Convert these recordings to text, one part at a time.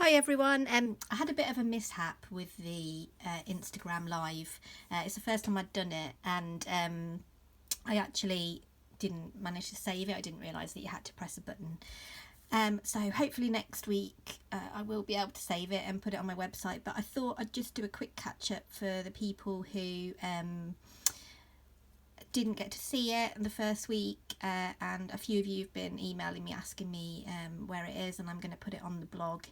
Hi everyone. I had a bit of a mishap with the Instagram live. It's the first time I'd done it, and I actually didn't manage to save it. I didn't realise that you had to press a button. So hopefully next week I will be able to save it and put it on my website. But I thought I'd just do a quick catch up for the people who didn't get to see it the first week, and a few of you have been emailing me asking me where it is, and I'm going to put it on the blog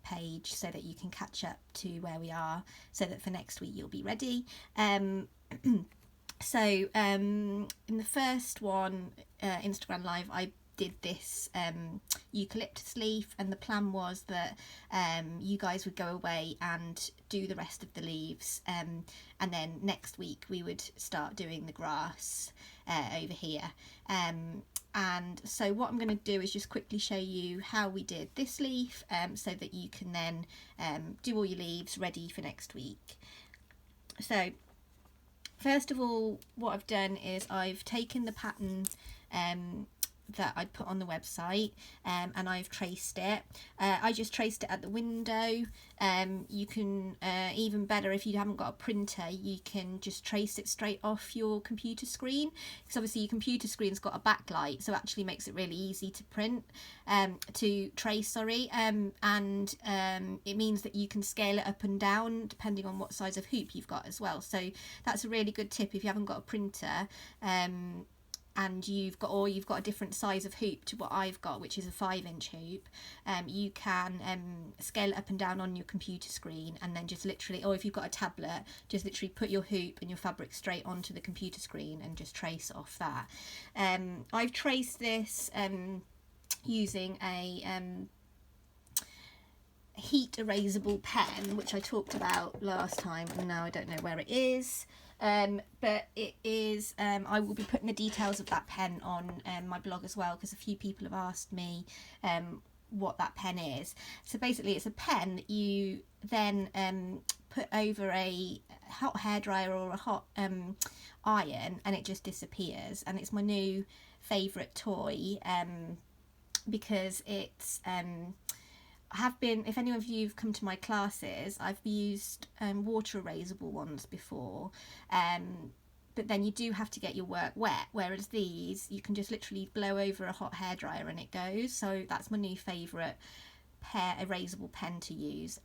page so that you can catch up to where we are, so that for next week you'll be ready. So in the first one, Instagram live, I did this eucalyptus leaf, and the plan was that you guys would go away and do the rest of the leaves, and then next week we would start doing the grass over here. And so what I'm going to do is just quickly show you how we did this leaf, so that you can then do all your leaves ready for next week. So first of all, what I've done is I've taken the pattern that I'd put on the website, and I've traced it. I just traced it at the window. You can, even better, if you haven't got a printer, you can just trace it straight off your computer screen, because obviously your computer screen's got a backlight, so it actually makes it really easy to trace, and it means that you can scale it up and down depending on what size of hoop you've got as well. So that's a really good tip if you haven't got a printer, and you've got a different size of hoop to what I've got, which is a 5-inch hoop. You can scale it up and down on your computer screen, and then just literally, or if you've got a tablet, just literally put your hoop and your fabric straight onto the computer screen and just trace off that. I've traced this using a heat erasable pen, which I talked about last time, and now I don't know where it is. But it is, I will be putting the details of that pen on my blog as well, because a few people have asked me what that pen is. So basically it's a pen that you then put over a hot hairdryer or a hot iron, and it just disappears. And it's my new favourite toy, because it's if any of you have come to my classes, I've used water erasable ones before, but then you do have to get your work wet, whereas these you can just literally blow over a hot hairdryer and it goes. So that's my new favourite erasable pen to use.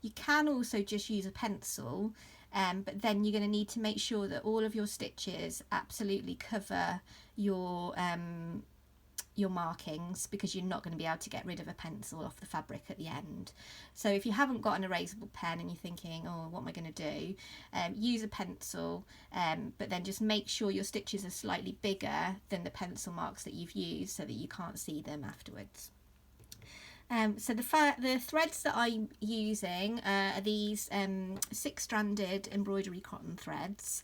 You can also just use a pencil, but then you're going to need to make sure that all of your stitches absolutely cover your markings, because you're not going to be able to get rid of a pencil off the fabric at the end. So if you haven't got an erasable pen and you're thinking, oh, what am I going to do, use a pencil, but then just make sure your stitches are slightly bigger than the pencil marks that you've used, so that you can't see them afterwards. So the threads that I'm using are these 6-stranded embroidery cotton threads.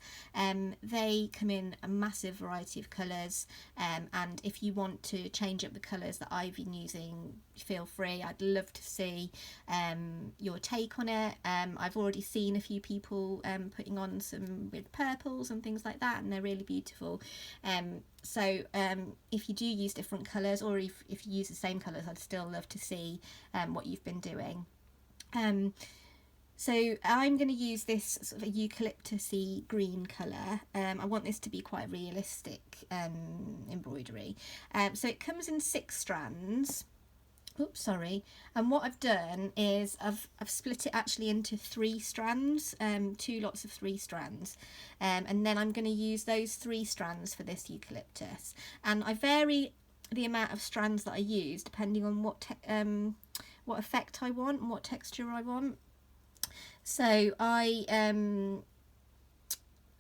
They come in a massive variety of colours, and if you want to change up the colours that I've been using, feel free. I'd love to see your take on it. I've already seen a few people putting on some with purples and things like that, and they're really beautiful. So if you do use different colours, or if you use the same colours, I'd still love to see what you've been doing. So I'm going to use this sort of eucalyptus-y green colour. I want this to be quite realistic embroidery. So it comes in 6 strands. Oops, sorry. And what I've done is I've split it actually into 3 strands, 2 lots of 3 strands, and then I'm going to use those 3 strands for this eucalyptus. And I vary the amount of strands that I use depending on what effect I want and what texture I want. So I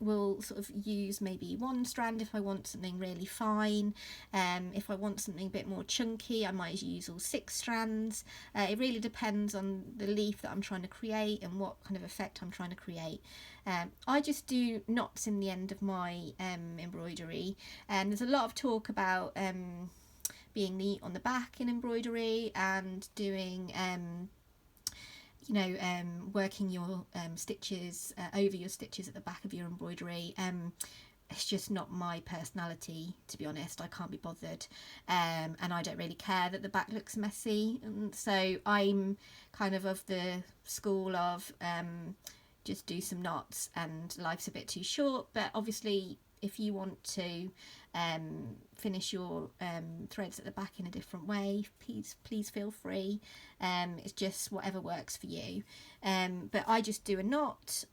will sort of use maybe 1 strand if I want something really fine. If I want something a bit more chunky, I might use all 6 strands. It really depends on the leaf that I'm trying to create and what kind of effect I'm trying to create. I just do knots in the end of my embroidery, and there's a lot of talk about being neat on the back in embroidery, and doing working your stitches over your stitches at the back of your embroidery. it's just not my personality, to be honest. I can't be bothered, and I don't really care that the back looks messy. And so I'm kind of the school of just do some knots, and life's a bit too short. But obviously, if you want to finish your threads at the back in a different way, please feel free. It's just whatever works for you. But I just do a knot.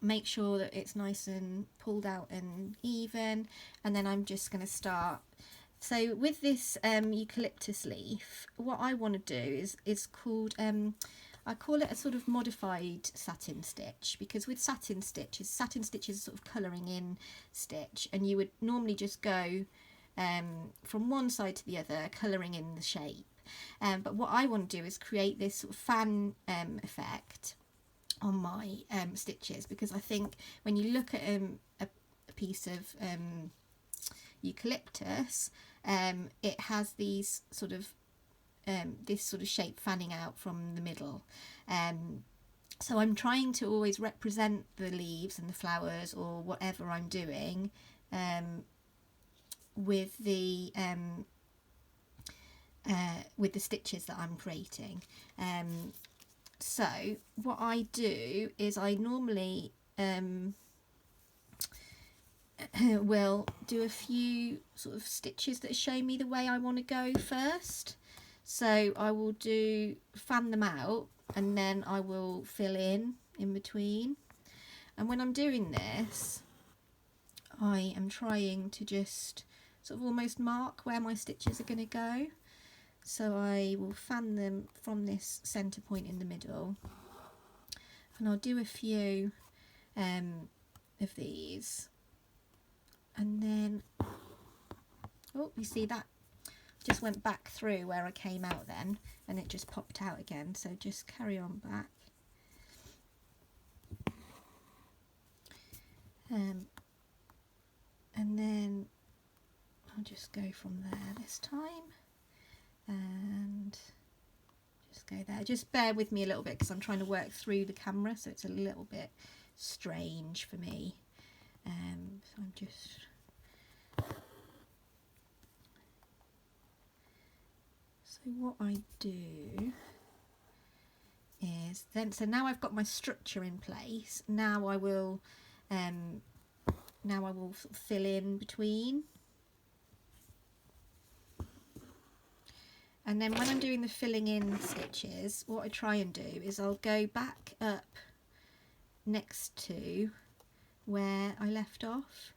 Make sure that it's nice and pulled out and even, and then I'm just going to start. So with this eucalyptus leaf, what I want to do is called I call it a sort of modified satin stitch, because with satin stitch is a sort of colouring in stitch, and you would normally just go from one side to the other colouring in the shape, but what I want to do is create this sort of fan effect on my stitches, because I think when you look at a piece of eucalyptus, it has these sort of this sort of shape fanning out from the middle. So I'm trying to always represent the leaves and the flowers or whatever I'm doing with the stitches that I'm creating. So what I do is I normally will do a few sort of stitches that show me the way I want to go first. So I will fan them out, and then I will fill in between. And when I'm doing this, I am trying to just sort of almost mark where my stitches are going to go. So I will fan them from this centre point in the middle, and I'll do a few of these, and then, oh, you see that just went back through where I came out then, and it just popped out again, so just carry on back. And then I'll just go from there this time. And just go there. Just bear with me a little bit, because I'm trying to work through the camera, so it's a little bit strange for me. So I'm just what I do is then, so now I've got my structure in place. Now I will sort of fill in between. And then when I'm doing the filling in stitches, what I try and do is I'll go back up next to where I left off,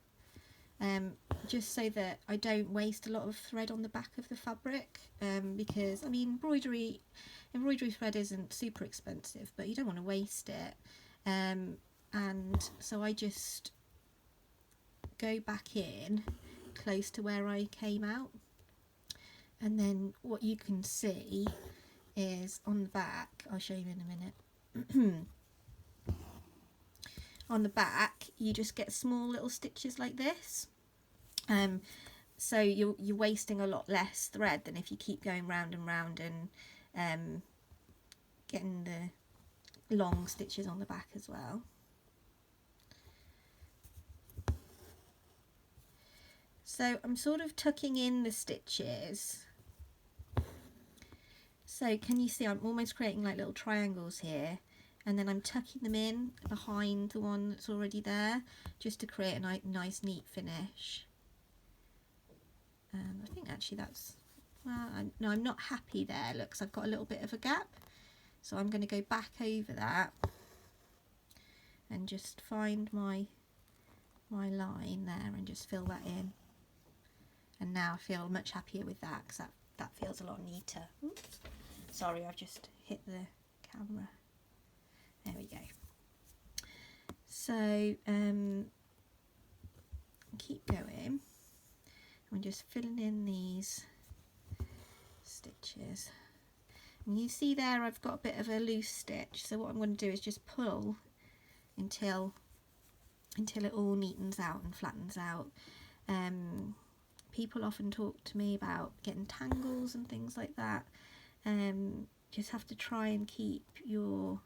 just so that I don't waste a lot of thread on the back of the fabric, because I mean embroidery thread isn't super expensive, but you don't want to waste it, and so I just go back in close to where I came out. And then what you can see is on the back, I'll show you in a minute, on the back you just get small little stitches like this, so you're wasting a lot less thread than if you keep going round and round and getting the long stitches on the back as well. So I'm sort of tucking in the stitches. So can you see I'm almost creating like little triangles here, and then I'm tucking them in behind the one that's already there, just to create a nice neat finish. And I think actually that's, well, no, I'm not happy there. Look, 'cause I've got a little bit of a gap, so I'm going to go back over that and just find my line there and just fill that in. And now I feel much happier with that, because that feels a lot neater. Oops. Sorry, I've just hit the camera. There we go. So keep going. I'm just filling in these stitches. And you see there I've got a bit of a loose stitch, so what I'm going to do is just pull until it all neatens out and flattens out. People often talk to me about getting tangles and things like that. Just have to try and keep your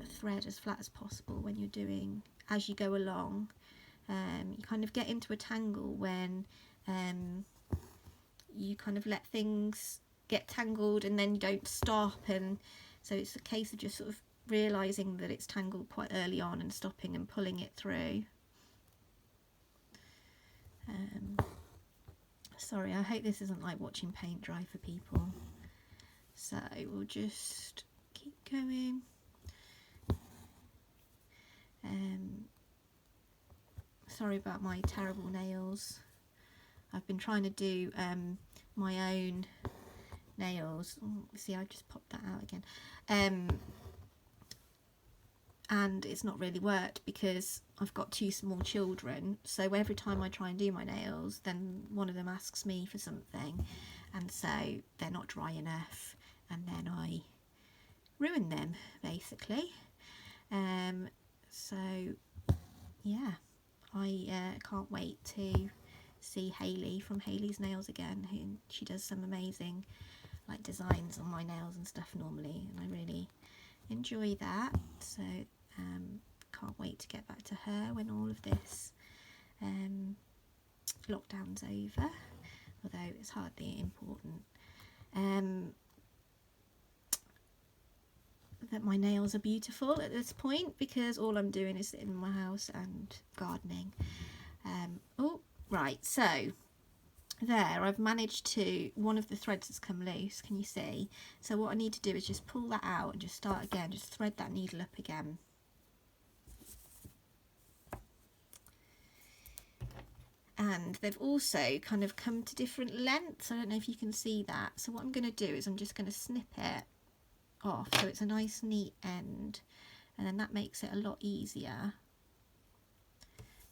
thread as flat as possible when you're doing as you go along. You kind of get into a tangle when you kind of let things get tangled and then you don't stop, and so it's a case of just sort of realising that it's tangled quite early on and stopping and pulling it through. Sorry, I hope this isn't like watching paint dry for people. So we'll just keep going. Sorry about my terrible nails. I've been trying to do my own nails. Oh, see, I just popped that out again. And it's not really worked because I've got 2 small children, so every time I try and do my nails, then one of them asks me for something, and so they're not dry enough, and then I ruin them basically. So yeah, I can't wait to see Hayley from Hayley's Nails again, who she does some amazing like designs on my nails and stuff normally, and I really enjoy that. So can't wait to get back to her when all of this lockdown's over, although it's hardly important. That my nails are beautiful at this point because all I'm doing is sitting in my house and gardening. Oh right, so there, I've managed to, one of the threads has come loose, can you see? So what I need to do is just pull that out and just start again, just thread that needle up again. And they've also kind of come to different lengths. I don't know if you can see that. So what I'm going to do is I'm just going to snip it off so it's a nice neat end, and then that makes it a lot easier.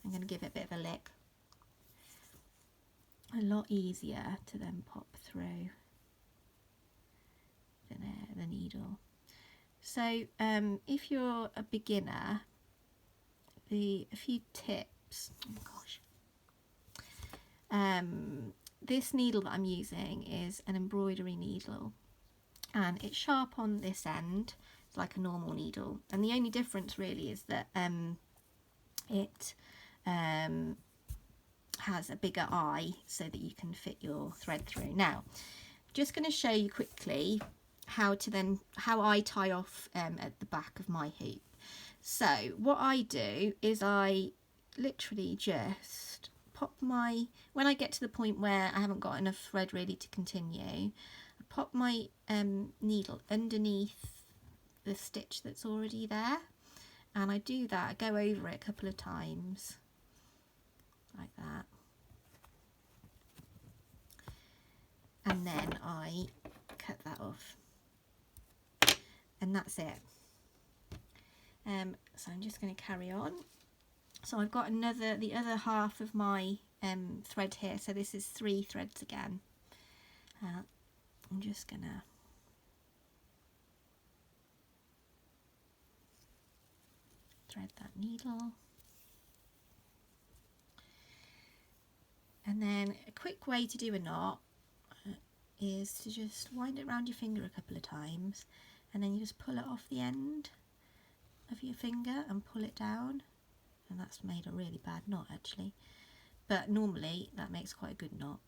I'm going to give it a bit of a lick. A lot easier to then pop through the needle. So if you're a beginner, a few tips. Oh gosh. This needle that I'm using is an embroidery needle, and it's sharp on this end. It's like a normal needle, and the only difference really is that it has a bigger eye so that you can fit your thread through. Now, just going to show you quickly how I tie off at the back of my hoop. So what I do is I literally just pop when I get to the point where I haven't got enough thread really to continue, I pop my needle underneath the stitch that's already there, and I do that, I go over it a couple of times like that, and then I cut that off, and that's it. So I'm just going to carry on. So I've got the other half of my thread here, so this is 3 threads again. I'm just going to thread that needle. And then a quick way to do a knot is to just wind it around your finger a couple of times, and then you just pull it off the end of your finger and pull it down, and that's made a really bad knot actually, but normally that makes quite a good knot.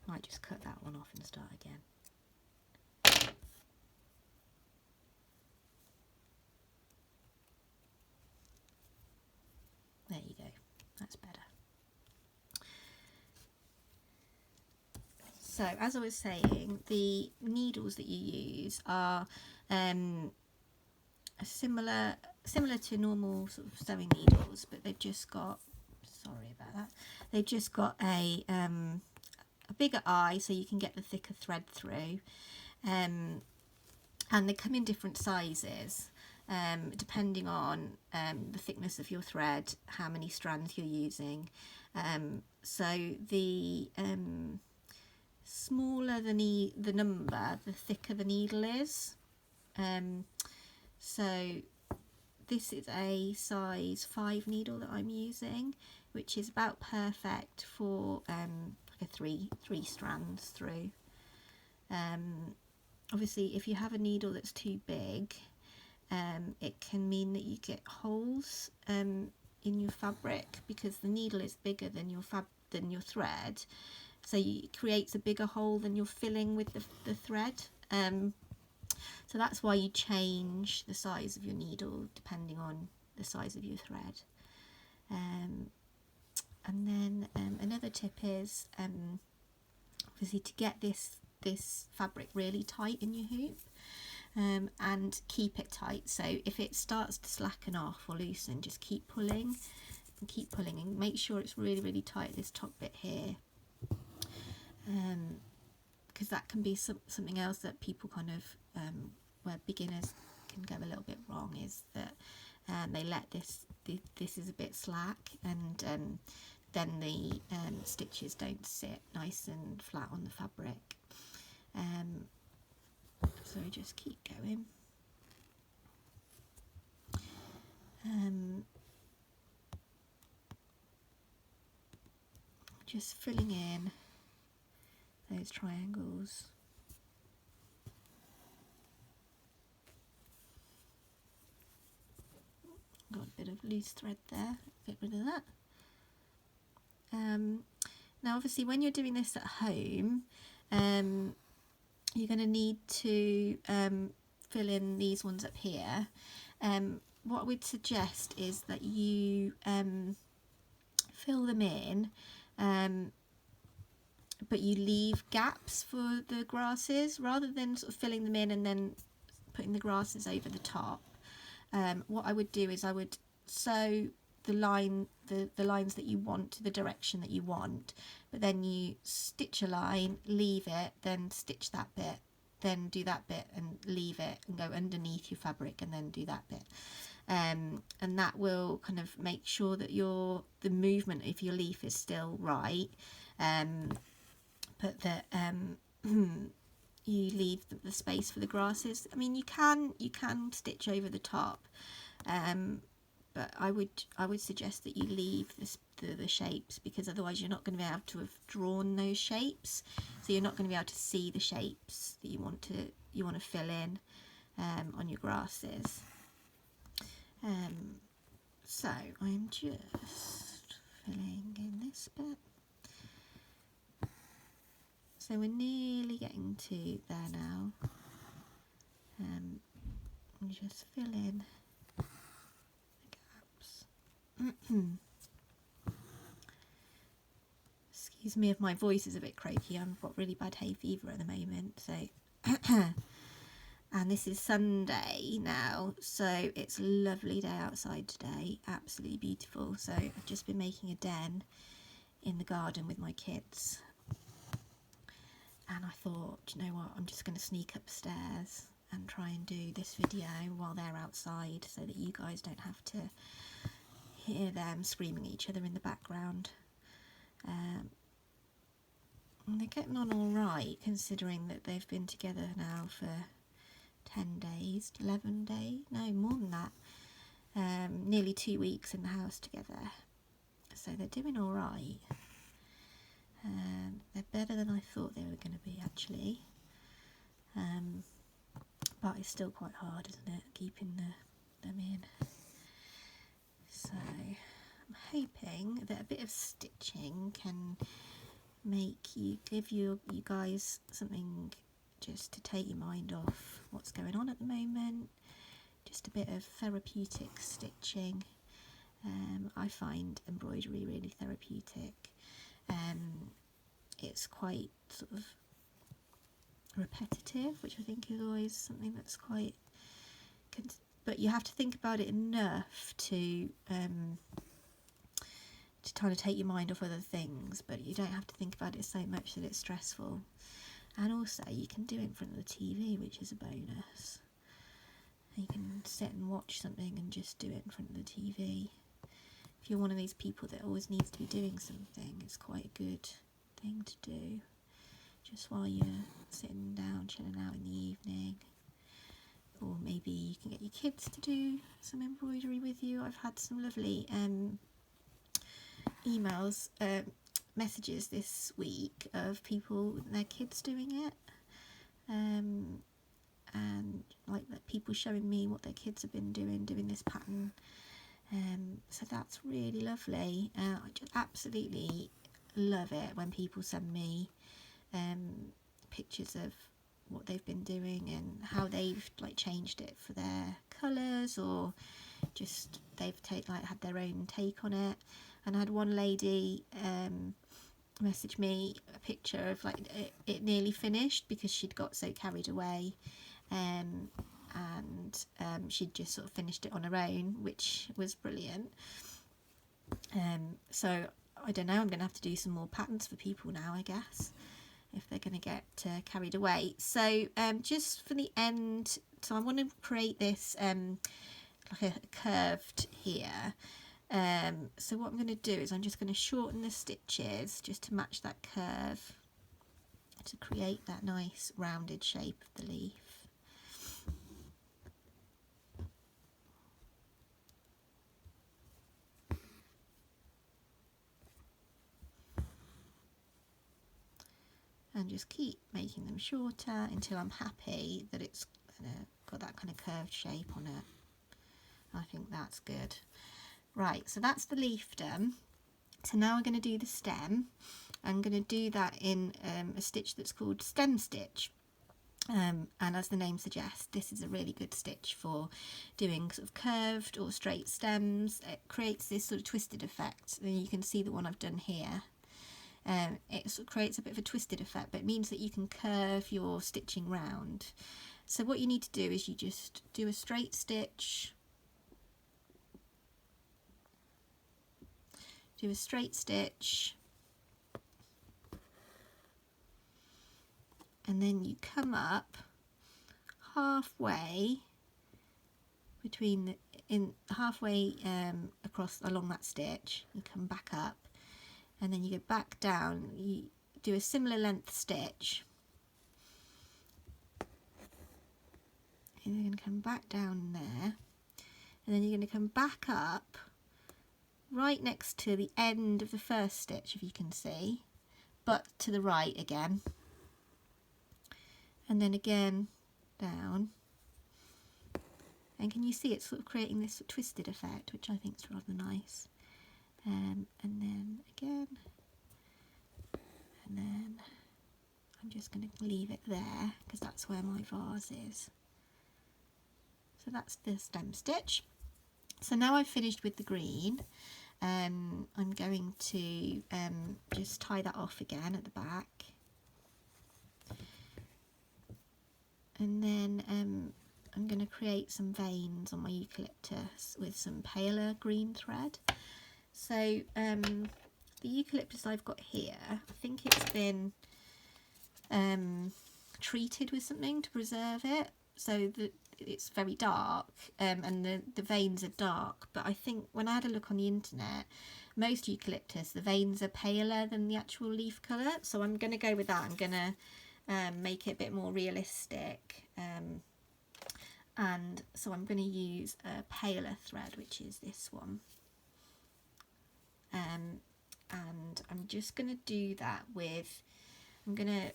Might just cut that one off and start again. There you go, that's better. So as I was saying, the needles that you use are similar to normal sort of sewing needles, but they've just got, sorry about that, they've just got a bigger eye so you can get the thicker thread through, and they come in different sizes depending on the thickness of your thread, how many strands you're using. So the smaller the number, the thicker the needle is. So this is a size 5 needle that I'm using, which is about perfect for like a three strands through. Obviously if you have a needle that's too big, it can mean that you get holes in your fabric because the needle is bigger than your thread, so it creates a bigger hole than you're filling with the thread. So that's why you change the size of your needle depending on the size of your thread. And then another tip is obviously to get this fabric really tight in your hoop, and keep it tight. So if it starts to slacken off or loosen, just keep pulling and keep pulling, and make sure it's really tight, this top bit here, because that can be something else that people kind of where beginners can go a little bit wrong, is that they let this is a bit slack, and then the stitches don't sit nice and flat on the fabric. So just keep going. Just filling in those triangles. Got a bit of loose thread there, get rid of that. Now obviously when you're doing this at home, you're going to need to fill in these ones up here. What I would suggest is that you fill them in, but you leave gaps for the grasses rather than sort of filling them in and then putting the grasses over the top. What I would do is I would sew the lines that you want to the direction that you want, but then you stitch a line, leave it, then stitch that bit, then do that bit and leave it and go underneath your fabric and then do that bit, and that will kind of make sure that the movement of your leaf is still right, but that you leave the space for the grasses. I mean, you can stitch over the top, but I would suggest that you leave the shapes, because otherwise you're not going to be able to have drawn those shapes, so you're not going to be able to see the shapes that you want to fill in on your grasses. So I'm just filling in this bit. So we're nearly getting to there now. And just fill in the gaps. Excuse me if my voice is a bit croaky, I've got really bad hay fever at the moment, so and this is Sunday now, so it's a lovely day outside today, absolutely beautiful. So I've just been making a den in the garden with my kids, and I thought, you know what, I'm just going to sneak upstairs and try and do this video while they're outside, so that you guys don't have to hear them screaming at each other in the background. And they're getting on all right, considering that they've been together now for 10 days, 11 days, no, more than that, nearly 2 weeks in the house together. So they're doing all right. They're better than I thought they were going to be, actually. But it's still quite hard, isn't it, keeping them in. So I'm hoping that a bit of stitching can give you guys something just to take your mind off what's going on at the moment. Just a bit of therapeutic stitching. I find embroidery really therapeutic. It's quite sort of repetitive, which I think is always something that's quite, but you have to think about it enough to kind of take your mind off other things, but you don't have to think about it so much that it's stressful. And also you can do it in front of the TV, which is a bonus. You can sit and watch something and just do it in front of the TV. If you're one of these people that always needs to be doing something, it's quite a good thing to do just while you're sitting down, chilling out in the evening. Or maybe you can get your kids to do some embroidery with you. I've had some lovely emails, messages this week of people with their kids doing it, and and like people showing me what their kids have been doing this pattern. So that's really lovely. I just absolutely love it when people send me pictures of what they've been doing and how they've like changed it for their colours, or just they've had their own take on it. And I had one lady message me a picture of like it nearly finished because she'd got so carried away, and she'd just sort of finished it on her own, which was brilliant. So I don't know, I'm gonna have to do some more patterns for people now, I guess, if they're going to get carried away. So just for the end, so I want to create this like a curved here. So what I'm going to do is I'm just going to shorten the stitches just to match that curve to create that nice rounded shape of the leaf. And just keep making them shorter until I'm happy that it's got that kind of curved shape on it. I think that's good. Right, so that's the leaf done. So now I'm going to do the stem. I'm going to do that in a stitch that's called Stem Stitch. And as the name suggests, this is a really good stitch for doing sort of curved or straight stems. It creates this sort of twisted effect, and you can see the one I've done here. It sort of creates a bit of a twisted effect, but it means that you can curve your stitching round. So what you need to do is you just do a straight stitch, and then you come up halfway between halfway across along that stitch. You come back up, and then you go back down. You do a similar length stitch, and you're going to come back down there, and then you're going to come back up right next to the end of the first stitch, if you can see, but to the right again, and then again down. And can you see it's sort of creating this twisted effect, which I think is rather nice. And then again, and then I'm just going to leave it there because that's where my vase is. So that's the stem stitch. So now I've finished with the green. I'm going to just tie that off again at the back, and then I'm going to create some veins on my eucalyptus with some paler green thread. So the eucalyptus I've got here, I think it's been treated with something to preserve it, so that it's very dark, and the veins are dark. But I think when I had a look on the internet, most eucalyptus, the veins are paler than the actual leaf colour, so I'm going to go with that. I'm going to make it a bit more realistic, and so I'm going to use a paler thread, which is this one, and I'm just going to do that with, I'm going to,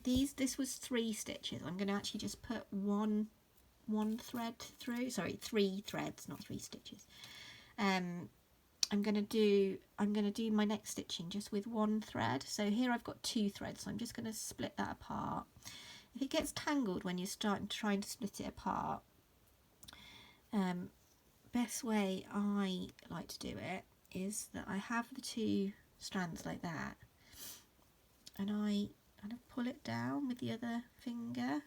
this was 3 stitches. I'm going to actually just put one thread through, sorry, 3 threads, not 3 stitches. I'm going to do my next stitching just with 1 thread. So here I've got 2 threads, so I'm just going to split that apart. If it gets tangled when you're trying to split it apart, best way I like to do it is that I have the 2 strands like that, and I kind of pull it down with the other finger, and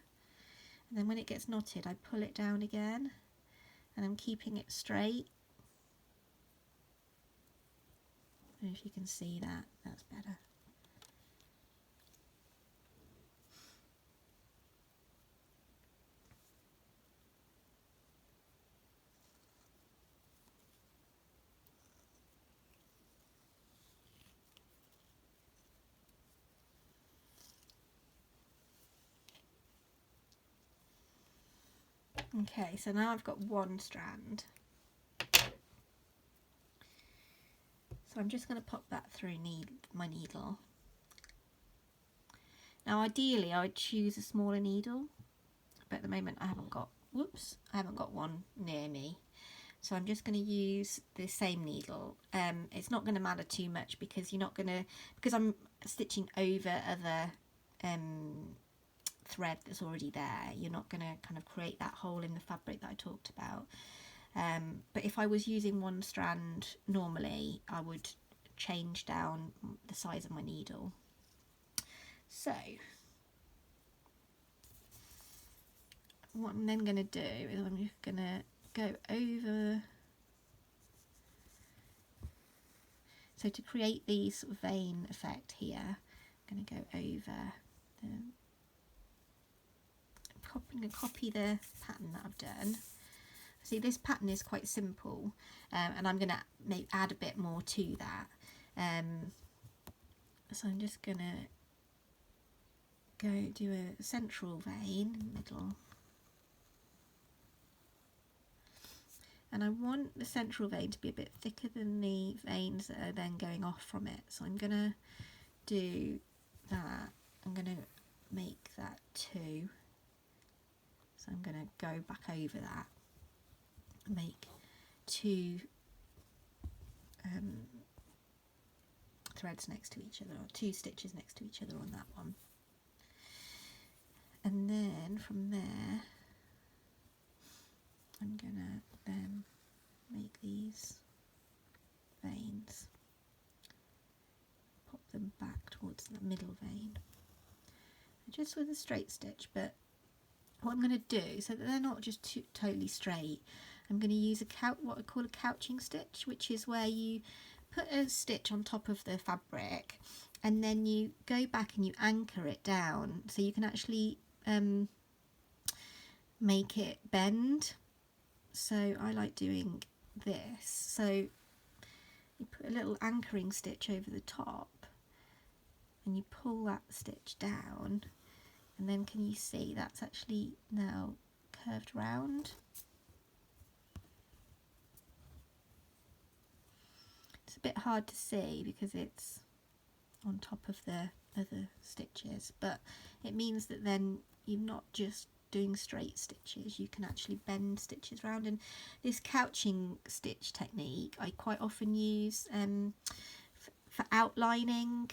then when it gets knotted I pull it down again, and I'm keeping it straight. I don't know if you can see that, that's better. Okay, so now I've got 1 strand. So I'm just going to pop that through my needle. Now ideally I would choose a smaller needle, but at the moment I haven't got, whoops, I haven't got one near me. So I'm just going to use the same needle. It's not going to matter too much because you're not going to, because I'm stitching over other thread that's already there, you're not going to kind of create that hole in the fabric that I talked about. But if I was using one strand normally, I would change down the size of my needle. So what I'm then going to do is I'm just going to go over, so to create the sort of vein effect here, I'm going to go over the, I'm going to copy the pattern that I've done. See, this pattern is quite simple, and I'm going to add a bit more to that. So I'm just going to go do a central vein in the middle. And I want the central vein to be a bit thicker than the veins that are then going off from it. So I'm going to do that. I'm going to make that 2. So I'm going to go back over that and make 2 threads next to each other, or 2 stitches next to each other on that one. And then from there, I'm going to then make these veins, pop them back towards the middle vein, just with a straight stitch. But what I'm going to do, so that they're not just totally straight, I'm going to use what I call a couching stitch, which is where you put a stitch on top of the fabric and then you go back and you anchor it down, so you can actually make it bend. So I like doing this. So you put a little anchoring stitch over the top and you pull that stitch down, and then can you see that's actually now curved round? It's a bit hard to see because it's on top of the other stitches, but it means that then you're not just doing straight stitches, you can actually bend stitches round. And this couching stitch technique I quite often use for outlining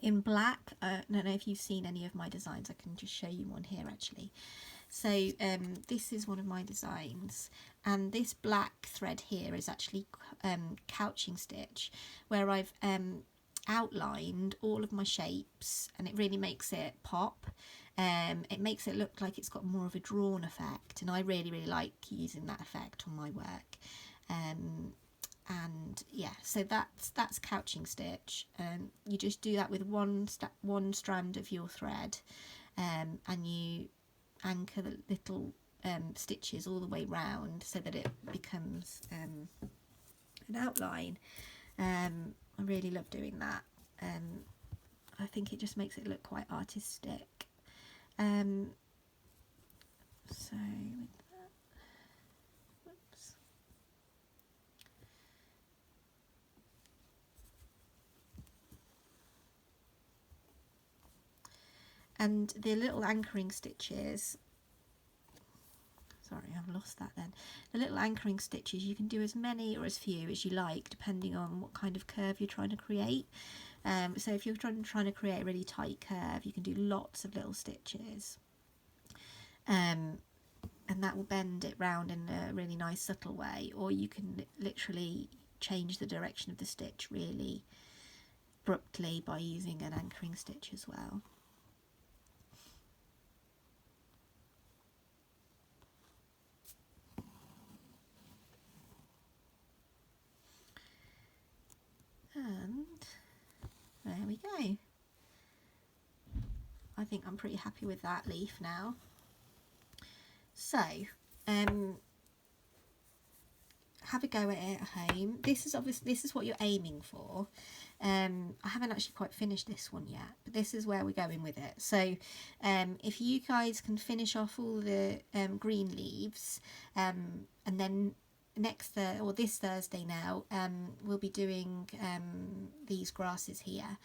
in black. I don't know if you've seen any of my designs, I can just show you one here actually. So this is one of my designs, and this black thread here is actually couching stitch, where I've outlined all of my shapes, and it really makes it pop. It makes it look like it's got more of a drawn effect, and I really like using that effect on my work. And yeah, so that's couching stitch. You just do that with one strand of your thread, and you anchor the little stitches all the way round so that it becomes an outline. I really love doing that. I think it just makes it look quite artistic. So with that, whoops. And the little anchoring stitches, sorry, I've lost that then. The little anchoring stitches, you can do as many or as few as you like, depending on what kind of curve you're trying to create. So if you're trying to create a really tight curve, you can do lots of little stitches. And that will bend it round in a really nice subtle way, or you can literally change the direction of the stitch really abruptly by using an anchoring stitch as well. And there we go. I think I'm pretty happy with that leaf now. So have a go at it at home. This is what you're aiming for. I haven't actually quite finished this one yet, but this is where we're going with it. So if you guys can finish off all the green leaves, and then this Thursday now, we'll be doing these grasses here.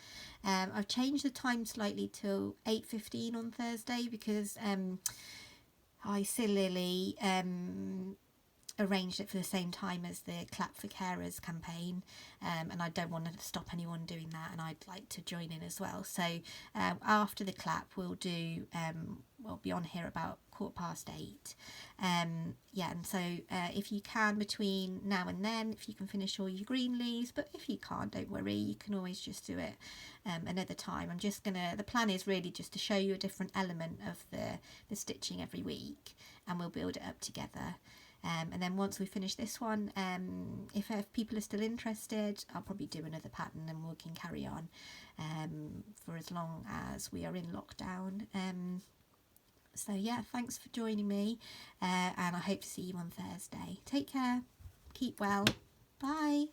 I've changed the time slightly to 8:15 on Thursday because I sillily arranged it for the same time as the Clap for Carers campaign, and I don't want to stop anyone doing that, and I'd like to join in as well. So after the clap we'll do we'll be on here about 8:15. Yeah, and so if you can between now and then, if you can finish all your green leaves, but if you can't, don't worry, you can always just do it another time. The plan is really just to show you a different element of the stitching every week, and we'll build it up together. And then once we finish this one, if people are still interested, I'll probably do another pattern and we can carry on for as long as we are in lockdown. So yeah, thanks for joining me, and I hope to see you on Thursday. Take care, keep well, bye.